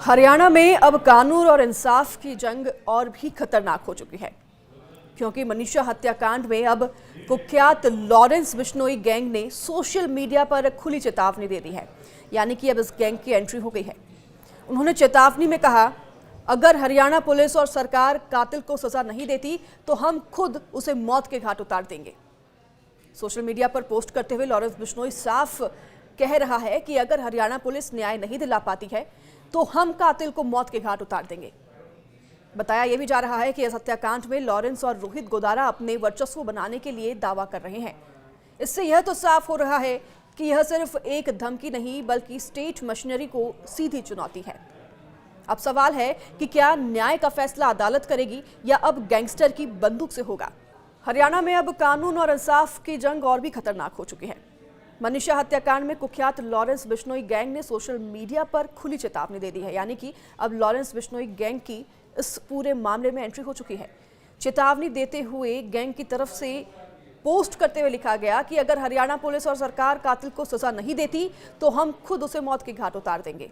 हरियाणा में अब कानून और इंसाफ की जंग और भी खतरनाक हो चुकी है, क्योंकि मनीषा हत्याकांड में अब कुख्यात लॉरेंस बिश्नोई गैंग ने सोशल मीडिया पर खुली चेतावनी दे दी है। यानी कि अब इस गैंग की एंट्री हो गई है। उन्होंने चेतावनी में कहा, अगर हरियाणा पुलिस और सरकार कातिल को सजा नहीं देती तो हम खुद उसे मौत के घाट उतार देंगे। सोशल मीडिया पर पोस्ट करते हुए लॉरेंस बिश्नोई साफ कह रहा है कि अगर हरियाणा पुलिस न्याय नहीं दिला पाती है तो हम कातिल को मौत के घाट उतार देंगे। बताया यह भी जा रहा है कि इस हत्याकांड में लॉरेंस और रोहित गोदारा अपने वर्चस्व बनाने के लिए दावा कर रहे हैं। इससे यह तो साफ हो रहा है कि यह सिर्फ एक धमकी नहीं बल्कि स्टेट मशीनरी को सीधी चुनौती है। अब सवाल है कि क्या न्याय का फैसला अदालत करेगी या अब गैंगस्टर की बंदूक से होगा। हरियाणा में अब कानून और इंसाफ की जंग और भी खतरनाक हो चुकी है। मनीषा हत्याकांड में कुख्यात लॉरेंस बिश्नोई गैंग ने सोशल मीडिया पर खुली चेतावनी दे दी है। यानी कि अब लॉरेंस बिश्नोई गैंग की इस पूरे मामले में एंट्री हो चुकी है। चेतावनी देते हुए गैंग की तरफ से पोस्ट करते हुए लिखा गया कि अगर हरियाणा पुलिस और सरकार कातिल को सजा नहीं देती तो हम खुद उसे मौत के घाट उतार देंगे।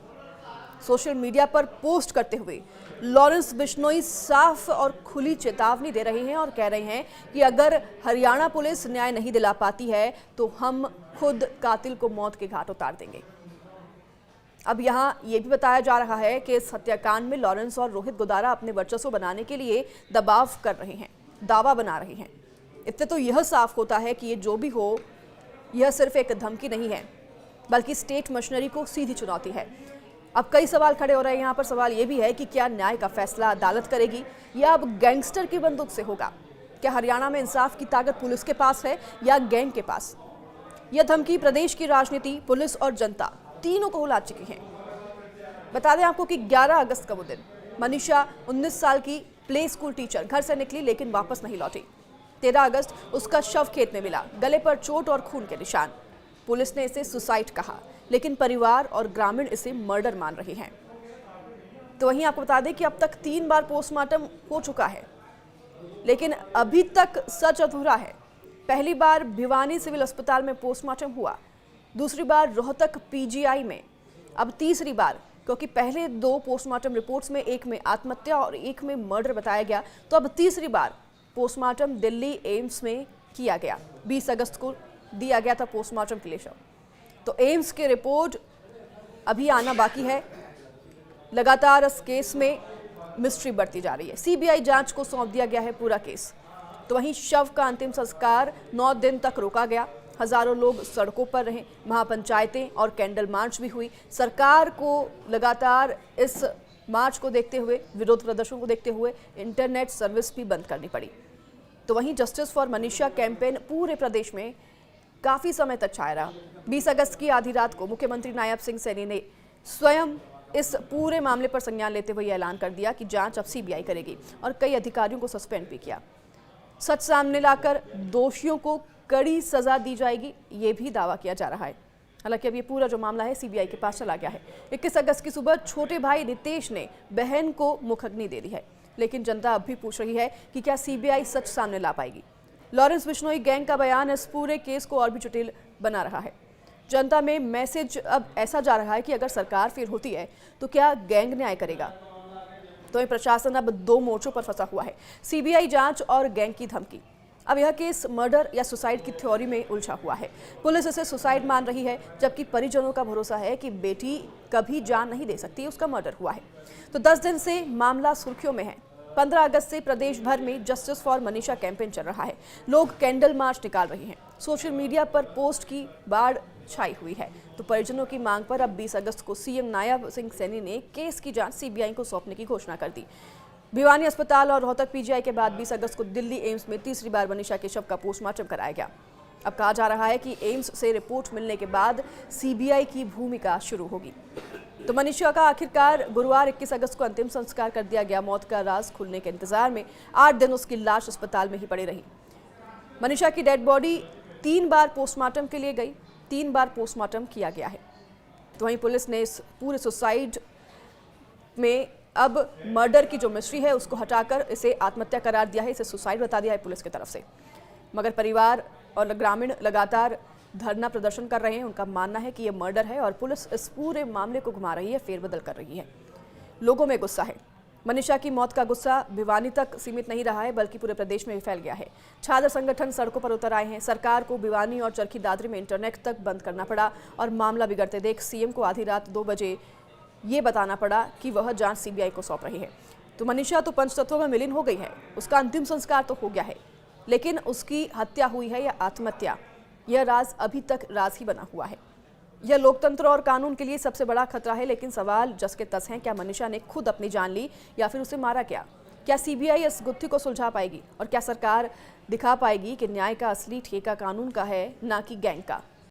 सोशल मीडिया पर पोस्ट करते हुए लॉरेंस बिश्नोई साफ और खुली चेतावनी दे रहे हैं और कह रहे हैं कि अगर हरियाणा पुलिस न्याय नहीं दिला पाती है तो हम खुद कातिल को मौत के घाट उतार देंगे। अब यहां यह भी बताया जा रहा है कि इस हत्याकांड में लॉरेंस और रोहित गोदारा अपने वर्चस्व बनाने के लिए दबाव कर रहे हैं, दावा बना रहे हैं। इससे तो यह साफ होता है कि ये जो भी हो, यह सिर्फ एक धमकी नहीं है बल्कि स्टेट मशीनरी को सीधी चुनौती है। अब कई सवाल खड़े हो रहे हैं। यहाँ पर सवाल ये भी है कि क्या न्याय का फैसला अदालत करेगी या अब गैंगस्टर की बंदूक से होगा। क्या हरियाणा में इंसाफ की ताकत पुलिस के पास है या गैंग के पास। यह धमकी प्रदेश की राजनीति, पुलिस और जनता तीनों को हिला चुकी है। बता दें आपको कि 11 अगस्त का वो दिन, मनीषा 19 साल की प्ले स्कूल टीचर घर से निकली लेकिन वापस नहीं लौटी। 13 अगस्त उसका शव खेत में मिला, गले पर चोट और खून के निशान। पुलिस ने इसे सुसाइड कहा लेकिन परिवार और ग्रामीण इसे मर्डर मान रहे हैं। तो वहीं आपको बता दें कि अब तक 3 बार पोस्टमार्टम हो चुका है लेकिन अभी तक सच अधूरा है। पहली बार भिवानी सिविल अस्पताल में पोस्टमार्टम हुआ, दूसरी बार रोहतक पीजीआई में, अब तीसरी बार, क्योंकि पहले 2 पोस्टमार्टम रिपोर्ट्स में एक में आत्महत्या और एक में मर्डर बताया गया, तो अब तीसरी बार पोस्टमार्टम दिल्ली एम्स में किया गया। 20 अगस्त को दिया गया था पोस्टमार्टम के लिए शव। तो एम्स की रिपोर्ट अभी आना बाकी है। लगातार इस केस में मिस्ट्री बढ़ती जा रही है। सीबीआई जांच को सौंप दिया गया है पूरा केस। तो वहीं शव का अंतिम संस्कार 9 दिन तक रोका गया। हजारों लोग सड़कों पर रहे, महापंचायतें और कैंडल मार्च भी हुई। सरकार को लगातार इस मार्च को देखते हुए, विरोध प्रदर्शन को देखते हुए इंटरनेट सर्विस भी बंद करनी पड़ी। तो वहीं जस्टिस फॉर मनीषा कैंपेन पूरे प्रदेश में काफी समय तक छाया रहा। 20 अगस्त की आधी रात को मुख्यमंत्री नायब सिंह सैनी ने स्वयं इस पूरे मामले पर संज्ञान लेते हुए ऐलान कर दिया कि जांच अब सीबीआई करेगी और कई अधिकारियों को सस्पेंड भी किया। सच सामने लाकर दोषियों को कड़ी सजा दी जाएगी, ये भी दावा किया जा रहा है। हालांकि अब ये पूरा जो मामला है सीबीआई के पास चला गया है। 21 अगस्त की सुबह छोटे भाई नितेश ने बहन को मुखग्नि दे दी है, लेकिन जनता अब भी पूछ रही है कि क्या सीबीआई सच सामने ला पाएगी। लॉरेंस बिश्नोई गैंग का बयान इस पूरे केस को और भी जटिल बना रहा है। जनता में मैसेज अब ऐसा जा रहा है कि अगर सरकार फिर होती है तो क्या गैंग न्याय करेगा। तो ये प्रशासन अब 2 मोर्चों पर फंसा हुआ है, सीबीआई जांच और गैंग की धमकी। अब यह केस मर्डर या सुसाइड की थ्योरी में उलझा हुआ है। पुलिस इसे सुसाइड मान रही है, जबकि परिजनों का भरोसा है कि बेटी कभी जान नहीं दे सकती, उसका मर्डर हुआ है। तो 10 दिन से मामला सुर्खियों में है। 15 अगस्त से प्रदेश भर में जस्टिस फॉर मनीषा कैंपेन चल रहा है। लोग कैंडल मार्च निकाल रहे हैं। सोशल मीडिया पर पोस्ट की बाढ़ छाई हुई है। तो परिजनों की मांग पर अब 20 अगस्त को सीएम नायब सिंह सैनी ने केस की जांच सीबीआई को सौंपने की घोषणा कर दी। भिवानी अस्पताल और रोहतक पीजीआई के बाद 20 अगस्त को दिल्ली एम्स में तीसरी बार मनीषा के शव का पोस्टमार्टम कराया गया। अब कहा जा रहा है कि एम्स से रिपोर्ट मिलने के बाद सीबीआई की भूमिका शुरू होगी। तो मनीषा का आखिरकार गुरुवार 21 अगस्त को अंतिम संस्कार कर दिया गया। मौत का राज खुलने के इंतजार में 8 दिन उसकी लाश अस्पताल में ही पड़ी रही। मनीषा की डेड बॉडी 3 बार पोस्टमार्टम के लिए गई, 3 बार पोस्टमार्टम किया गया है। तो वहीं पुलिस ने इस पूरे सुसाइड में अब मर्डर की जो मिस्ट्री है उसको हटाकर इसे आत्महत्या करार दिया है, इसे सुसाइड बता दिया है पुलिस की तरफ से। मगर परिवार और ग्रामीण लगातार धरना प्रदर्शन कर रहे हैं। उनका मानना है कि यह मर्डर है और पुलिस इस पूरे मामले को घुमा रही है, फेरबदल कर रही है। लोगों में गुस्सा है। मनीषा की मौत का गुस्सा भिवानी तक सीमित नहीं रहा है, बल्कि पूरे प्रदेश में भी फैल गया है। छात्र संगठन सड़कों पर उतर आए हैं। सरकार को भिवानी और चरखी दादरी में इंटरनेट तक बंद करना पड़ा और मामला बिगड़ते देख सीएम को आधी रात 2 बजे ये बताना पड़ा कि वह जांच सीबीआई को सौंप रही है। तो मनीषा तो पंचतत्वों में विलीन हो गई है, उसका अंतिम संस्कार तो हो गया है, लेकिन उसकी हत्या हुई है या आत्महत्या, यह राज अभी तक राज ही बना हुआ है। यह लोकतंत्र और कानून के लिए सबसे बड़ा खतरा है। लेकिन सवाल जस के तस हैं, क्या मनीषा ने खुद अपनी जान ली या फिर उसे मारा गया? क्या सीबीआई इस गुत्थी को सुलझा पाएगी और क्या सरकार दिखा पाएगी कि न्याय का असली ठेका कानून का है, ना कि गैंग का?